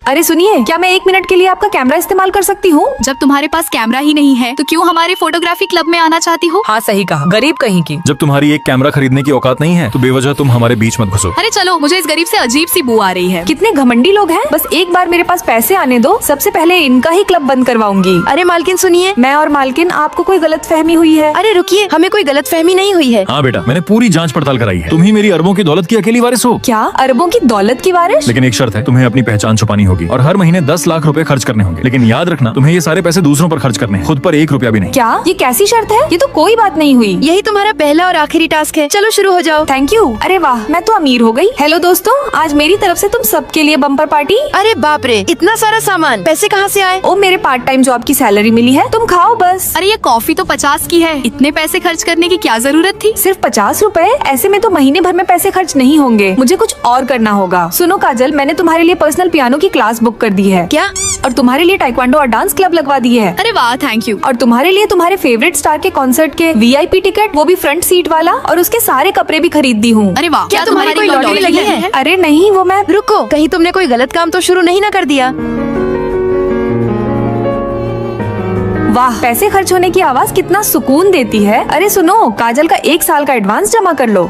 अरे सुनिए, क्या मैं 1 मिनट के लिए आपका कैमरा इस्तेमाल कर सकती हूँ? जब तुम्हारे पास कैमरा ही नहीं है तो क्यों हमारे फोटोग्राफी क्लब में आना चाहती हो? हाँ सही कहा, गरीब कहीं की। जब तुम्हारी एक कैमरा खरीदने की औकात नहीं है तो बेवजह तुम हमारे बीच मत घुसो। अरे चलो, मुझे इस गरीब से अजीब सी बू आ रही है। कितने घमंडी लोग हैं। बस एक बार मेरे पास पैसे आने दो, सबसे पहले इनका ही क्लब बंद करवाऊंगी। अरे मालकिन सुनिए। मैं और मालकिन, आपको कोई गलत फहमी हुई है? अरे रुकिए, हमें कोई गलत फहमी नहीं हुई है। हाँ बेटा, मैंने पूरी जांच पड़ताल कराई है। तुम ही मेरी अरबों की दौलत की अकेली वारिस हो। क्या अरबों की दौलत की वारिस? लेकिन एक शर्त है, तुम्हें अपनी पहचान छुपानी होगी और हर महीने 10 लाख रुपए खर्च करने होंगे। लेकिन याद रखना, तुम्हें ये सारे पैसे दूसरों पर खर्च करने हैं, खुद पर 1 रुपया भी नहीं। क्या ये कैसी शर्त है? ये तो कोई बात नहीं हुई। यही तुम्हारा पहला और आखिरी टास्क है। चलो शुरू हो जाओ। Thank you. अरे वाह, मैं तो अमीर हो गई। हेलो दोस्तों, आज मेरी तरफ से तुम सबके लिए बम्पर पार्टी। अरे बाप रे, इतना सारा सामान, पैसे कहाँ से आए? ओ, मेरे पार्ट टाइम जॉब की सैलरी मिली है, तुम खाओ बस। अरे ये कॉफी तो 50 की है, इतने पैसे खर्च करने की क्या जरूरत थी? सिर्फ 50 रुपए? ऐसे में तो महीने भर में पैसे खर्च नहीं होंगे, मुझे कुछ और करना होगा। सुनो काजल, मैंने तुम्हारे लिए पर्सनल पियानो की क्लास बुक कर दी है। क्या? और तुम्हारे लिए टाइक्वांडो और डांस क्लब लगवा दी है। अरे वाह, थैंक यू। और तुम्हारे लिए तुम्हारे फेवरेट स्टार के कॉन्सर्ट के VIP टिकट, वो भी फ्रंट सीट वाला, और उसके सारे कपड़े भी खरीद दी हूँ। अरे वाह, क्या तुम्हारी कोई लॉटरी लगी है? अरे नहीं, वो मैं। रुको, कहीं तुमने कोई गलत काम तो शुरू नहीं ना कर दिया? वाह, पैसे खर्च होने की आवाज कितना सुकून देती है। अरे सुनो, काजल का 1 साल का एडवांस जमा कर लो।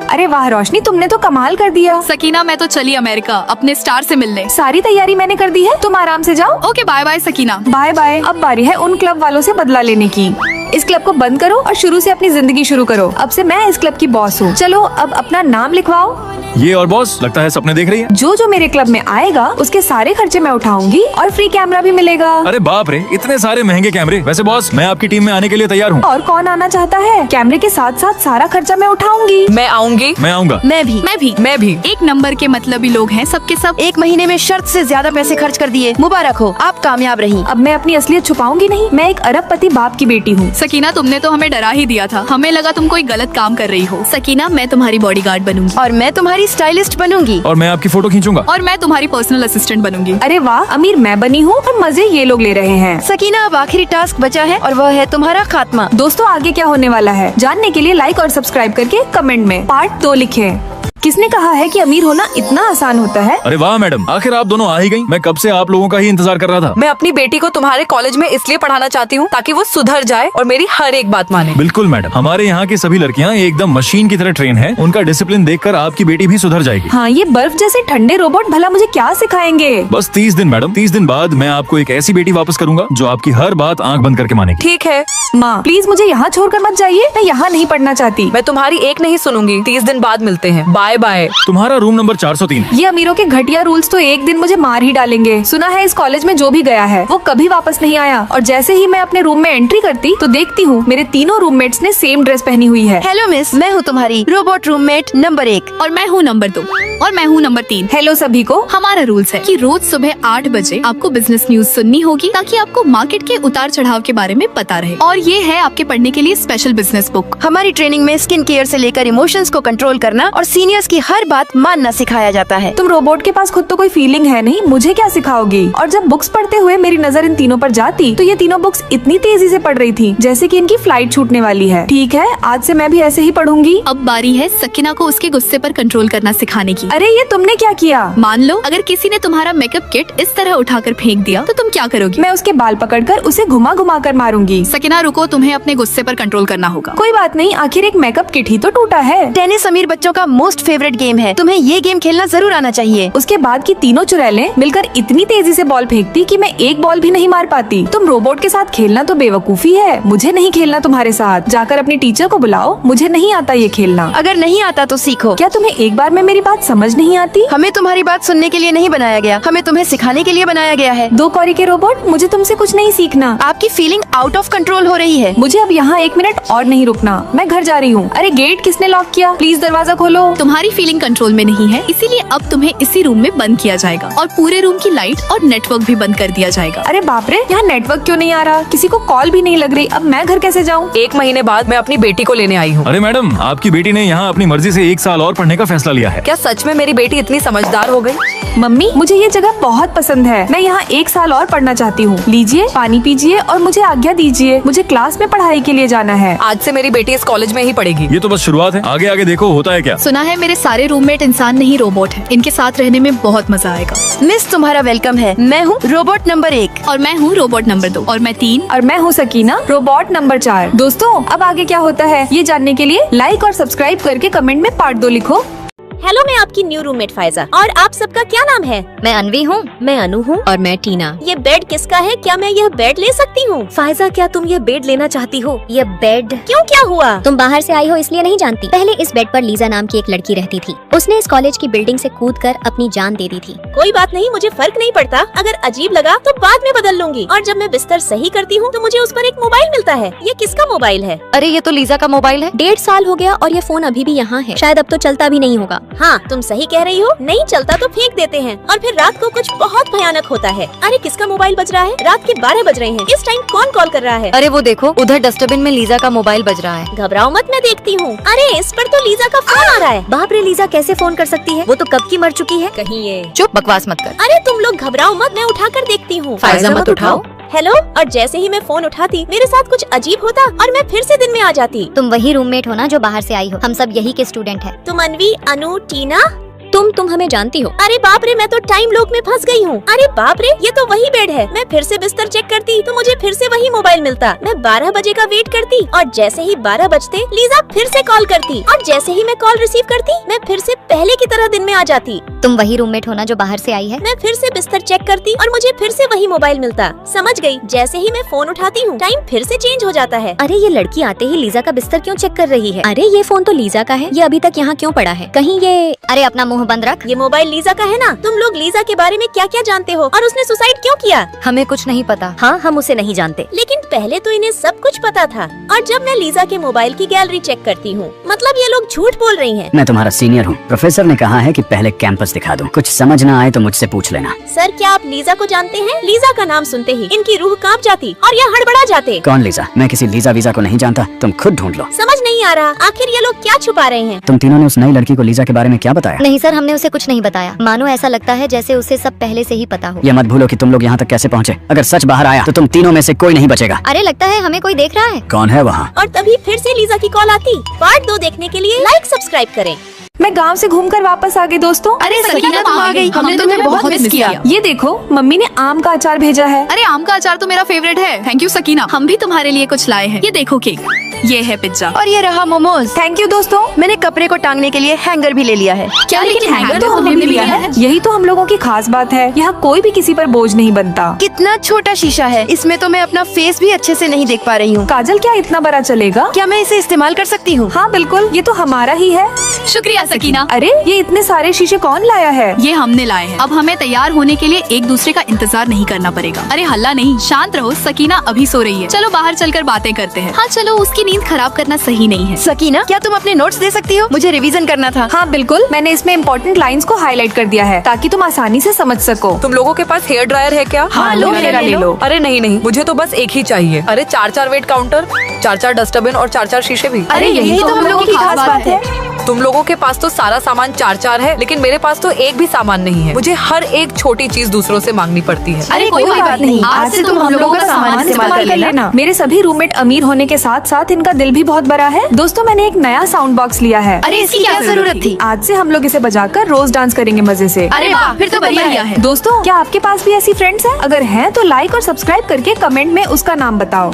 अरे वाह रोशनी, तुमने तो कमाल कर दिया। सकीना, मैं तो चली अमेरिका अपने स्टार से मिलने। सारी तैयारी मैंने कर दी है, तुम आराम से जाओ। Okay, bye bye Sakina. Bye bye. अब बारी है उन क्लब वालों से बदला लेने की। इस क्लब को बंद करो और शुरू से अपनी जिंदगी शुरू करो। अब से मैं इस क्लब की बॉस हूँ। चलो अब अपना नाम लिखवाओ। ये और बॉस, लगता है सपने देख रही है। जो जो मेरे क्लब में आएगा उसके सारे खर्चे मैं उठाऊंगी और फ्री कैमरा भी मिलेगा। अरे बाप रे, इतने सारे महंगे कैमरे। वैसे बॉस, मैं आपकी टीम में आने के लिए तैयार हूँ। और कौन आना चाहता है? कैमरे के साथ साथ सारा खर्चा मैं उठाऊंगी। मैं आऊंगी। मैं आऊंगा। मैं भी। मैं भी। एक नंबर के मतलबी लोग हैं सबके सब। 1 महीने में शर्त से ज्यादा पैसे खर्च कर दिए। मुबारक हो, आप कामयाब रही। अब मैं अपनी असलियत छुपाऊंगी नहीं। मैं एक अरबपति बाप की बेटी हूँ। सकीना, तुमने तो हमें डरा ही दिया था, हमें लगा तुम कोई गलत काम कर रही हो। सकीना, मैं तुम्हारी बॉडीगार्ड बनूंगी। और मैं तुम्हारी स्टाइलिस्ट बनूंगी। और मैं आपकी फोटो खींचूंगा। और मैं तुम्हारी पर्सनल असिस्टेंट बनूंगी। अरे वाह, अमीर मैं बनी हूँ और मजे ये लोग ले रहे हैं। सकीना, अब आखिरी टास्क बचा है और वह है तुम्हारा खात्मा। दोस्तों, आगे क्या होने वाला है जानने के लिए लाइक और सब्सक्राइब करके कमेंट में पार्ट 2 लिखें। किसने कहा है कि अमीर होना इतना आसान होता है? अरे वाह मैडम, आखिर आप दोनों आ ही गई। मैं कब से आप लोगों का ही इंतजार कर रहा था। मैं अपनी बेटी को तुम्हारे कॉलेज में इसलिए पढ़ाना चाहती हूँ ताकि वो सुधर जाए और मेरी हर एक बात माने। बिल्कुल मैडम, हमारे यहाँ की सभी लड़कियाँ एकदम मशीन की तरह ट्रेन है। उनका डिसिप्लिन देखकर आपकी बेटी भी सुधर जाएगी। हाँ, ये बर्फ जैसे ठंडे रोबोट भला मुझे क्या सिखाएंगे? बस 30 दिन मैडम, 30 दिन बाद मैं आपको एक ऐसी बेटी वापस करूंगा जो आपकी हर बात आंख बंद करके मानेगी। ठीक है माँ, प्लीज मुझे यहाँ छोड़कर मत जाइए। मैं यहाँ नहीं पढ़ना चाहती। मैं तुम्हारी एक नहीं सुनूंगी। 30 दिन बाद मिलते हैं। Bye bye. तुम्हारा रूम नंबर 403। ये अमीरों के घटिया रूल्स तो एक दिन मुझे मार ही डालेंगे। सुना है इस कॉलेज में जो भी गया है वो कभी वापस नहीं आया। और जैसे ही मैं अपने रूम में एंट्री करती तो देखती हूँ मेरे तीनों रूममेट्स ने सेम ड्रेस पहनी हुई है। हेलो मिस, मैं हूँ तुम्हारी रोबोट रूममेट नंबर 1। और मैं हूँ नंबर 2। और मैं हूँ नंबर 3। हेलो सभी को। हमारा रूल्स है कि रोज सुबह 8 बजे आपको बिजनेस न्यूज सुननी होगी ताकि आपको मार्केट के उतार चढ़ाव के बारे में पता रहे। और ये है आपके पढ़ने के लिए स्पेशल बिजनेस बुक। हमारी ट्रेनिंग में स्किन केयर से लेकर इमोशंस को कंट्रोल करना और सीनियर्स की हर बात मानना सिखाया जाता है। तुम रोबोट के पास खुद तो कोई फीलिंग है नहीं, मुझे क्या सिखाओगी? और जब बुक्स पढ़ते हुए मेरी नजर इन तीनों पर जाती तो ये तीनों बुक्स इतनी तेजी से पढ़ रही थी जैसे कि इनकी फ्लाइट छूटने वाली है। ठीक है, आज से मैं भी ऐसे ही पढ़ूंगी। अब बारी है सकीना को उसके गुस्से पर कंट्रोल करना सिखाने की। अरे ये तुमने क्या किया? मान लो अगर किसी ने तुम्हारा मेकअप किट इस तरह उठाकर फेंक दिया तो तुम क्या करोगी? मैं उसके बाल पकड़कर उसे घुमा घुमा कर मारूंगी। सकीना रुको, तुम्हें अपने गुस्से पर कंट्रोल करना होगा। कोई बात नहीं, आखिर एक मेकअप किट ही तो टूटा है। टेनिस अमीर बच्चों का मोस्ट फेवरेट गेम है। तुम्हें ये गेम खेलना जरूर आना चाहिए। उसके बाद की तीनों चुड़ैलें मिलकर इतनी तेजी से बॉल फेंकती कि मैं एक बॉल भी नहीं मार पाती। तुम रोबोट के साथ खेलना तो बेवकूफी है, मुझे नहीं खेलना तुम्हारे साथ। जाकर अपनी टीचर को बुलाओ, मुझे नहीं आता ये खेलना। अगर नहीं आता तो सीखो। क्या तुम्हें एक बार में मेरी बात समझ नहीं आती? हमें तुम्हारी बात सुनने के लिए नहीं बनाया गया, हमें तुम्हें सिखाने के लिए बनाया गया है। 2 कौड़ी के रोबोट, मुझे तुमसे कुछ नहीं सीखना। आपकी फीलिंग आउट ऑफ कंट्रोल हो रही है। मुझे अब यहाँ 1 मिनट और नहीं रुकना, मैं घर जा रही हूँ। अरे गेट किसने लॉक किया? प्लीज दरवाजा खोलो। तुम्हारी फीलिंग कंट्रोल में नहीं है, इसीलिए अब तुम्हें इसी रूम में बंद किया जाएगा और पूरे रूम की लाइट और नेटवर्क भी बंद कर दिया जाएगा। अरे बाप रे, यहाँ नेटवर्क क्यों नहीं आ रहा? किसी को कॉल भी नहीं लग रही। अब मैं घर कैसे जाऊँ? 1 महीने बाद मैं अपनी बेटी को लेने आई हूँ। अरे मैडम, आपकी बेटी ने यहाँ अपनी मर्जी से 1 साल और पढ़ने का फैसला लिया है। क्या सच में मेरी बेटी इतनी समझदार हो गई? मम्मी, मुझे ये जगह बहुत पसंद है। मैं यहाँ 1 साल और पढ़ना चाहती हूँ। लीजिए पानी पीजिए और मुझे आज्ञा दीजिए। मुझे क्लास में पढ़ाई के लिए जाना है। आज से मेरी बेटी इस कॉलेज में ही पढ़ेगी। ये तो बस शुरुआत है, आगे आगे देखो होता है क्या। सुना है मेरे सारे रूममेट इंसान नहीं रोबोट हैं। इनके साथ रहने में बहुत मजा आएगा। मिस, तुम्हारा वेलकम है। मैं हूँ रोबोट नंबर 1 और मैं हूँ रोबोट नंबर 2 और मैं 3। और मैं हूँ सकीना, रोबोट नंबर 4। दोस्तों, अब आगे क्या होता है ये जानने के लिए लाइक और सब्सक्राइब करके कमेंट में पार्ट 2 लिखो। हेलो, मैं आपकी न्यू रूममेट फायजा। और आप सबका क्या नाम है? मैं अनवी हूँ। मैं अनु हूँ। और मैं टीना। ये बेड किसका है? क्या मैं यह बेड ले सकती हूँ? फायजा, क्या तुम ये बेड लेना चाहती हो? ये बेड, क्यों, क्या हुआ? तुम बाहर से आई हो इसलिए नहीं जानती। पहले इस बेड पर लीजा नाम की एक लड़की रहती थी। उसने इस कॉलेज की बिल्डिंग से कूदकर अपनी जान दे दी थी। कोई बात नहीं, मुझे फर्क नहीं पड़ता। अगर अजीब लगा तो बाद में बदल लूंगी। और जब मैं बिस्तर सही करती हूँ तो मुझे उस पर एक मोबाइल मिलता है। ये किसका मोबाइल है? अरे ये तो लीजा का मोबाइल है। 1.5 साल हो गया और ये फोन अभी भी यहाँ है। शायद अब तो चलता भी नहीं होगा। हाँ, तुम सही कह रही हो। नहीं चलता तो फेंक देते हैं और फिर रात को कुछ बहुत भयानक होता है। अरे किसका मोबाइल बज रहा है? रात के 12 बज रहे हैं। इस टाइम कौन कॉल कर रहा है? अरे वो देखो, उधर डस्टबिन में लीजा का मोबाइल बज रहा है। घबराओ मत, मैं देखती हूँ। अरे इस पर तो लीजा का फोन आ रहा है। बाप रे, लीजा कैसे फोन कर सकती है? वो तो कब की मर चुकी है। कहीं ये। चुप, बकवास मत कर। अरे तुम लोग घबराओ मत, मैं उठा कर देखती हूँ। फायजा मत उठाओ। हेलो। और जैसे ही मैं फोन उठाती मेरे साथ कुछ अजीब होता और मैं फिर से दिन में आ जाती। तुम वही रूममेट हो ना जो बाहर से आई हो। हम सब यही के स्टूडेंट हैं। तुम अनवी, अनु, टीना? तुम हमें जानती हो। अरे बाप रे, मैं तो टाइम लूप में फंस गई हूँ। अरे बाप रे, ये तो वही बेड है। मैं फिर से बिस्तर चेक करती तो मुझे फिर से वही मोबाइल मिलता। मैं 12 बजे का वेट करती और जैसे ही 12 बजते लीजा फिर से कॉल करती और जैसे ही मैं कॉल रिसीव करती मैं फिर से पहले की तरह दिन में आ जाती। तुम वही रूममेट हो ना जो बाहर से आई है। मैं फिर से बिस्तर चेक करती और मुझे फिर से वही मोबाइल मिलता। समझ गई। जैसे ही मैं फोन उठाती हूँ टाइम फिर से चेंज हो जाता है। अरे ये लड़की आते ही लीजा का बिस्तर क्यों चेक कर रही है? अरे ये फोन तो लीजा का है। ये अभी तक यहाँ क्यों पड़ा है? कहीं ये, अरे अपना मुंह बंद रख। ये मोबाइल लीजा का है ना? तुम लोग लीजा के बारे में क्या क्या जानते हो? और उसने सुसाइड क्यों किया? हमें कुछ नहीं पता। हाँ, हम उसे नहीं जानते, लेकिन पहले तो इन्हें सब कुछ पता था। और जब मैं लीजा के मोबाइल की गैलरी चेक करती हूँ, मतलब ये लोग झूठ बोल रही हैं। मैं तुम्हारा सीनियर हूँ। प्रोफेसर ने कहा है कि पहले कैंपस दिखा दूं। कुछ समझ ना आए तो मुझसे पूछ लेना। सर, क्या आप लीजा को जानते हैं? लीजा का नाम सुनते ही इनकी रूह कांप जाती और ये हड़बड़ा जाते। कौन लीजा? मैं किसी लीजा वीजा को नहीं जानता। तुम खुद ढूंढ लो। समझ नहीं आ रहा आखिर ये लोग क्या छुपा रहे हैं। तुम तीनों ने उस नई लड़की को लीजा के बारे में क्या बताया? नहीं सर, हमने उसे कुछ नहीं बताया। मानो ऐसा लगता है जैसे उसे सब पहले से ही पता हो। ये मत भूलो कि तुम लोग यहाँ तक कैसे पहुँचे। अगर सच बाहर आया तो तुम तीनों में से कोई नहीं बचेगा। अरे लगता है हमें कोई देख रहा है। कौन है वहाँ? और तभी फिर से लीजा की कॉल आती। पार्ट 2 देखने के लिए लाइक सब्सक्राइब करें। मैं गांव से घूमकर वापस आ गई दोस्तों। अरे सकीना, तुम आ गई। हमने तुम्हें बहुत मिस किया। ये देखो, मम्मी ने आम का अचार भेजा है। अरे आम का अचार तो मेरा फेवरेट है। Thank you Sakina. हम भी तुम्हारे लिए कुछ लाए हैं। ये देखो केक, ये है पिज्जा और ये रहा मोमोज। थैंक यू दोस्तों। मैंने कपड़े को टांगने के लिए हैंगर भी ले लिया है। क्या? लेकिन हैंगर तो हमने भी लिया है। यही तो हम लोगों की खास बात है। यहाँ कोई भी किसी पर बोझ नहीं बनता। कितना छोटा शीशा है, इसमें तो मैं अपना फेस भी अच्छे से नहीं देख पा रही हूँ। काजल, क्या इतना बड़ा चलेगा? क्या मैं इसे इस्तेमाल कर सकती हूँ? हाँ बिल्कुल, ये तो हमारा ही है। शुक्रिया सकीना। अरे ये इतने सारे शीशे कौन लाया है? ये हमने लाए हैं। अब हमें तैयार होने के लिए एक दूसरे का इंतजार नहीं करना पड़ेगा। अरे हल्ला नहीं, शांत रहो। सकीना अभी सो रही है। चलो बाहर चलकर बातें करते हैं। हाँ चलो, उसकी नींद खराब करना सही नहीं है। सकीना, क्या तुम अपने नोट्स दे सकती हो? मुझे रिवीजन करना था। हाँ बिल्कुल, मैंने इसमें इम्पोर्टेंट लाइंस को हाईलाइट कर दिया है ताकि तुम आसानी से समझ सको। तुम लोगों के पास हेयर ड्रायर है क्या? हाँ लो, मेरा ले लो। अरे नहीं नहीं, मुझे तो बस एक ही चाहिए। अरे 4-4 वेट काउंटर, 4-4 डस्टबिन और 4-4 शीशे भी। अरे यही तो हम लोगों की खास बात है। तुम लोगों के पास तो सारा सामान 4-4 है, लेकिन मेरे पास तो एक भी सामान नहीं है। मुझे हर एक छोटी चीज दूसरों से मांगनी पड़ती है। अरे कोई बात नहीं, आज से तुम हम लोगों का सामान इस्तेमाल कर लेना। मेरे सभी रूममेट अमीर होने के साथ साथ इनका दिल भी बहुत बड़ा है। दोस्तों, मैंने एक नया साउंड बॉक्स लिया है। अरे इसकी क्या जरूरत थी? आज से हम लोग इसे बजाकर रोज डांस करेंगे मजे से। अरे वाह, फिर तो बढ़िया है। दोस्तों, क्या आपके पास भी ऐसी फ्रेंड्स हैं? अगर हैं तो लाइक और सब्सक्राइब करके कमेंट में उसका नाम बताओ।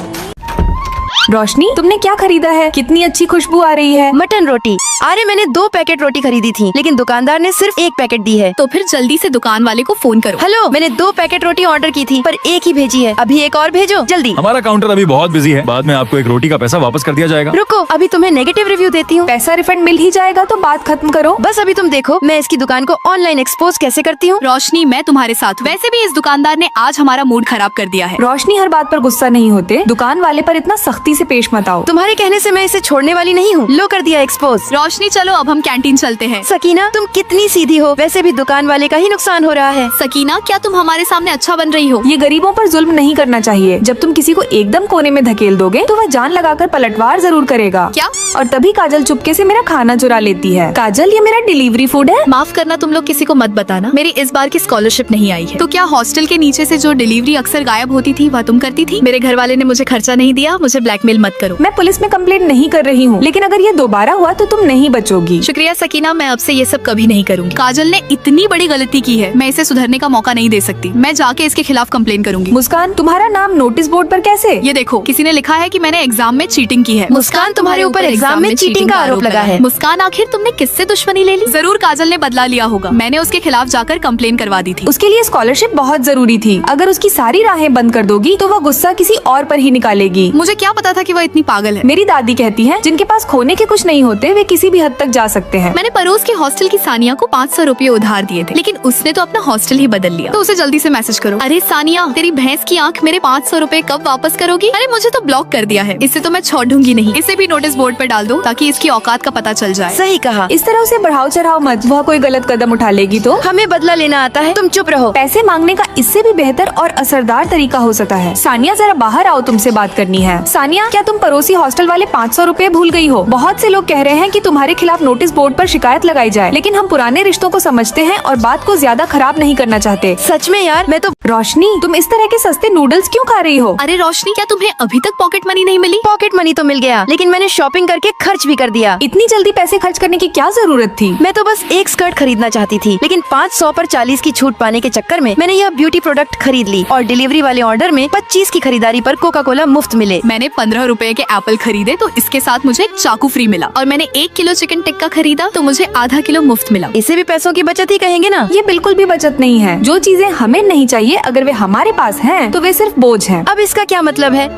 रोशनी, तुमने क्या खरीदा है? कितनी अच्छी खुशबू आ रही है। मटन रोटी। अरे मैंने 2 पैकेट रोटी खरीदी थी, लेकिन दुकानदार ने सिर्फ 1 पैकेट दी है। तो फिर जल्दी से दुकान वाले को फोन करो। हेलो, मैंने 2 पैकेट रोटी ऑर्डर की थी पर 1 ही भेजी है। अभी 1 और भेजो जल्दी। हमारा काउंटर अभी बहुत बिजी है। बाद में आपको एक रोटी का पैसा वापस कर दिया जाएगा। रुको, अभी तुम्हें नेगेटिव रिव्यू देती हूँ। पैसा रिफंड मिल ही जाएगा तो बात खत्म करो। बस अभी तुम देखो मैं इसकी दुकान को ऑनलाइन एक्सपोज कैसे करती हूँ। रोशनी, मैं तुम्हारे साथ हूँ। वैसे भी इस दुकानदार ने आज हमारा मूड खराब कर दिया है। रोशनी, हर बात पर गुस्सा नहीं होते। दुकान वाले पर इतना सख्ती से पेश मत आओ। तुम्हारे कहने से मैं इसे छोड़ने वाली नहीं हूँ। लो कर दिया एक्सपोज। रोशनी चलो, अब हम कैंटीन चलते हैं। सकीना, तुम कितनी सीधी हो। वैसे भी दुकान वाले का ही नुकसान हो रहा है। सकीना, क्या तुम हमारे सामने अच्छा बन रही हो? ये गरीबों पर जुल्म नहीं करना चाहिए। जब तुम किसी को एकदम कोने में धकेल दोगे तो वह जान लगाकर पलटवार जरूर करेगा। क्या? और तभी काजल चुपके से मेरा खाना चुरा लेती है। काजल, ये मेरा डिलीवरी फूड है। माफ करना, तुम लोग किसी को मत बताना। मेरी इस बार की स्कॉलरशिप नहीं आई है। तो क्या हॉस्टल के नीचे से जो डिलीवरी अक्सर गायब होती थी वह तुम करती थी? मेरे घर वाले ने मुझे खर्चा नहीं दिया, मुझे ब्लैकमेल ब्लैकमेल मत करो। मैं पुलिस में कंप्लेंट नहीं कर रही हूँ, लेकिन अगर ये दोबारा हुआ तो तुम नहीं बचोगी। शुक्रिया सकीना, मैं अब से ये सब कभी नहीं करूँगी। काजल ने इतनी बड़ी गलती की है, मैं इसे सुधरने का मौका नहीं दे सकती। मैं जाके इसके खिलाफ कंप्लेन करूंगी। मुस्कान, तुम्हारा नाम नोटिस बोर्ड पर कैसे? ये देखो, किसी ने लिखा है कि मैंने एग्जाम में चीटिंग की है। मुस्कान, तुम्हारे ऊपर एग्जाम में चीटिंग का आरोप लगा है। मुस्कान, आखिर तुमने किससे दुश्मनी ले ली? जरूर काजल ने बदला लिया होगा। मैंने उसके खिलाफ जाकर कंप्लेन करवा दी थी। उसके लिए स्कॉलरशिप बहुत जरूरी थी। अगर उसकी सारी राहें बंद कर दोगी तो वो गुस्सा किसी और पर ही निकालेगी। मुझे क्या पता था कि वो इतनी पागल है। मेरी दादी कहती है, जिनके पास खोने के कुछ नहीं होते वे किसी भी हद तक जा सकते हैं। मैंने पड़ोस के हॉस्टल की सानिया को 500 रुपए उधार दिए थे, लेकिन उसने तो अपना हॉस्टल ही बदल लिया। तो उसे जल्दी से मैसेज करो। अरे सानिया, तेरी भैंस की आंख, मेरे 500 रुपए कब वापस करोगी? अरे मुझे तो ब्लॉक कर दिया है, इससे तो मैं छोड़ूंगी नहीं। इसे भी नोटिस बोर्ड पर डाल दो ताकि इसकी औकात का पता चल जाए। सही कहा। इस तरह उसे बढ़ाओ चढ़ाओ मत। वह कोई गलत कदम उठा लेगी तो हमें बदला लेना आता है, तुम चुप रहो। पैसे मांगने का इससे भी बेहतर और असरदार तरीका हो सकता है। सानिया, जरा बाहर आओ, तुमसे बात करनी है। सानिया, क्या तुम पड़ोसी हॉस्टल वाले 500 रुपए भूल गई हो? बहुत से लोग कह रहे हैं कि तुम्हारे खिलाफ नोटिस बोर्ड पर शिकायत लगाई जाए, लेकिन हम पुराने रिश्तों को समझते हैं और बात को ज्यादा खराब नहीं करना चाहते। सच में यार, मैं तो रोशनी, तुम इस तरह के सस्ते नूडल्स क्यों खा रही हो? अरे रोशनी, क्या तुम्हें अभी तक पॉकेट मनी नहीं मिली? पॉकेट मनी तो मिल गया, लेकिन मैंने शॉपिंग करके खर्च भी कर दिया। इतनी जल्दी पैसे खर्च करने की क्या जरूरत थी? मैं तो बस एक स्कर्ट खरीदना चाहती थी, लेकिन 500 पर 40 की छूट पाने के चक्कर में मैंने यह ब्यूटी प्रोडक्ट खरीद ली और डिलीवरी वाले ऑर्डर में 25 की खरीदारी पर कोका कोला मुफ्त मिले। मैंने 15 रुपए के एप्पल खरीदे तो इसके साथ मुझे एक चाकू फ्री मिला, और मैंने 1 किलो चिकन टिक्का खरीदा तो मुझे आधा किलो मुफ्त मिला। इसे भी पैसों की बचत ही कहेंगे ना? ये बिल्कुल भी बचत नहीं है। जो चीजें हमें नहीं चाहिए अगर वे हमारे पास हैं, तो वे सिर्फ बोझ हैं। अब इसका क्या मतलब है?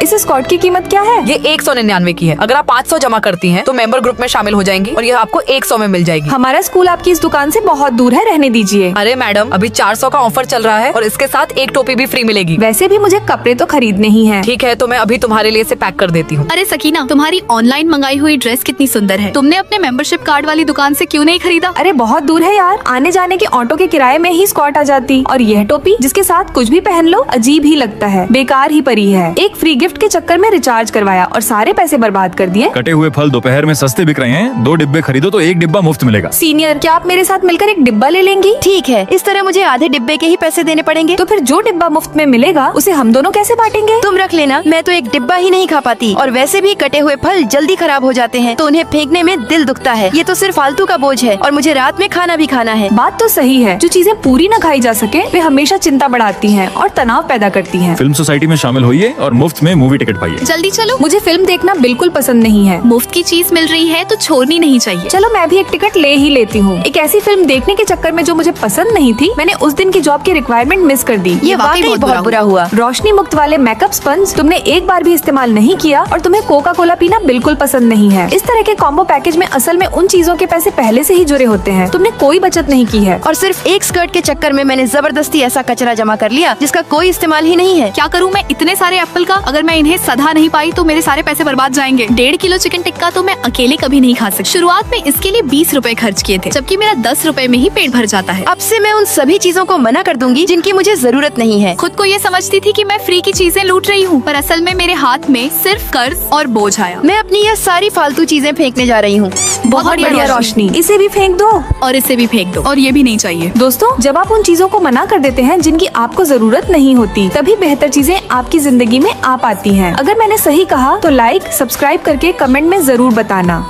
इस स्कॉट की कीमत क्या है? ये 199 की है। अगर आप 500 जमा करती हैं तो मेंबर ग्रुप में शामिल हो जाएंगी और यह आपको 100 में मिल जाएगी। हमारा स्कूल आपकी इस दुकान से बहुत दूर है, रहने दीजिए। अरे मैडम, अभी 400 का ऑफर चल रहा है और इसके साथ एक टोपी भी फ्री मिलेगी। वैसे भी मुझे कपड़े तो खरीदने ही हैं। ठीक है, तो मैं अभी तुम्हारे लिए इसे पैक कर देती हूँ। अरे सकीना, तुम्हारी ऑनलाइन मंगाई हुई ड्रेस कितनी सुंदर है। तुमने अपने मेंबरशिप कार्ड वाली दुकान से क्यों नहीं खरीदा? अरे बहुत दूर है यार, आने जाने के ऑटो के किराए में ही स्कॉट आ जाती। और यह टोपी जिसके साथ कुछ भी पहन लो अजीब ही लगता है, बेकार ही पड़ी है। एक फ्री गिफ्ट के चक्कर में रिचार्ज करवाया और सारे पैसे बर्बाद कर दिए। कटे हुए फल दोपहर में सस्ते बिक रहे हैं। 2 डिब्बे खरीदो तो 1 डिब्बा मुफ्त मिलेगा। सीनियर, क्या आप मेरे साथ मिलकर एक डिब्बा ले लेंगी? ठीक है, इस तरह मुझे आधे डिब्बे के ही पैसे देने पड़ेंगे। तो फिर जो डिब्बा मुफ्त में मिलेगा उसे हम दोनों कैसे बांटेंगे? तुम रख लेना, मैं तो एक डिब्बा ही नहीं खा पाती। और वैसे भी कटे हुए फल जल्दी खराब हो जाते हैं तो उन्हें फेंकने में दिल दुखता है। ये तो सिर्फ फालतू का बोझ है और मुझे रात में खाना भी खाना है। बात तो सही है, जो चीजें पूरी न खाई जा सके वे हमेशा चिंता बढ़ाती हैं और तनाव पैदा करती हैं। फिल्म सोसाइटी में शामिल होइए और मुफ्त में मूवी टिकट पाइए। जल्दी चलो, मुझे फिल्म देखना बिल्कुल पसंद नहीं है। मुफ्त की चीज मिल रही है तो छोड़नी नहीं चाहिए। चलो मैं भी एक टिकट ले ही लेती हूँ। एक ऐसी फिल्म देखने के चक्कर में जो मुझे पसंद नहीं थी, मैंने उस दिन की जॉब की रिक्वायरमेंट मिस कर दी। ये वाकई बहुत बुरा हुआ। रोशनी मुक्त वाले मेकअप स्पंज तुमने एक बार भी इस्तेमाल नहीं किया और तुम्हें कोका कोला पीना बिल्कुल पसंद नहीं है। इस तरह के कॉम्बो पैकेज में असल में उन चीजों के पैसे पहले से ही जुड़े होते हैं। तुमने कोई बचत नहीं की है और सिर्फ एक स्कर्ट के चक्कर में मैंने जबरदस्ती ऐसा कचरा जमा कर लिया जिसका कोई इस्तेमाल ही नहीं है। क्या करूँ मैं इतने सारे एप्पल का? अगर मैं इन्हें सधा नहीं पाई तो मेरे सारे पैसे बर्बाद जाएंगे। 1.5 किलो चिकन टिक्का तो मैं अकेले कभी नहीं खा सकती। शुरुआत में इसके लिए 20 रुपए खर्च किए थे, जबकि मेरा 10 रुपए में ही पेट भर जाता है। अब से मैं उन सभी चीजों को मना कर दूंगी जिनकी मुझे जरूरत नहीं है। खुद को ये समझती थी कि मैं फ्री की चीजें लूट रही हूँ, पर असल में मेरे हाथ में सिर्फ कर्ज और बोझ आया। मैं अपनी यह सारी फालतू चीजें फेंकने जा रही हूँ। बहुत बढ़िया रोशनी, इसे भी फेंक दो और इसे भी फेंक दो, और ये भी नहीं चाहिए। दोस्तों, जब आप उन चीजों को मना कर देते हैं जिनकी आपको जरूरत नहीं होती, तभी बेहतर चीजें आपकी जिंदगी में आ पाती हैं। अगर मैंने सही कहा तो लाइक, सब्सक्राइब करके कमेंट में जरूर बताना।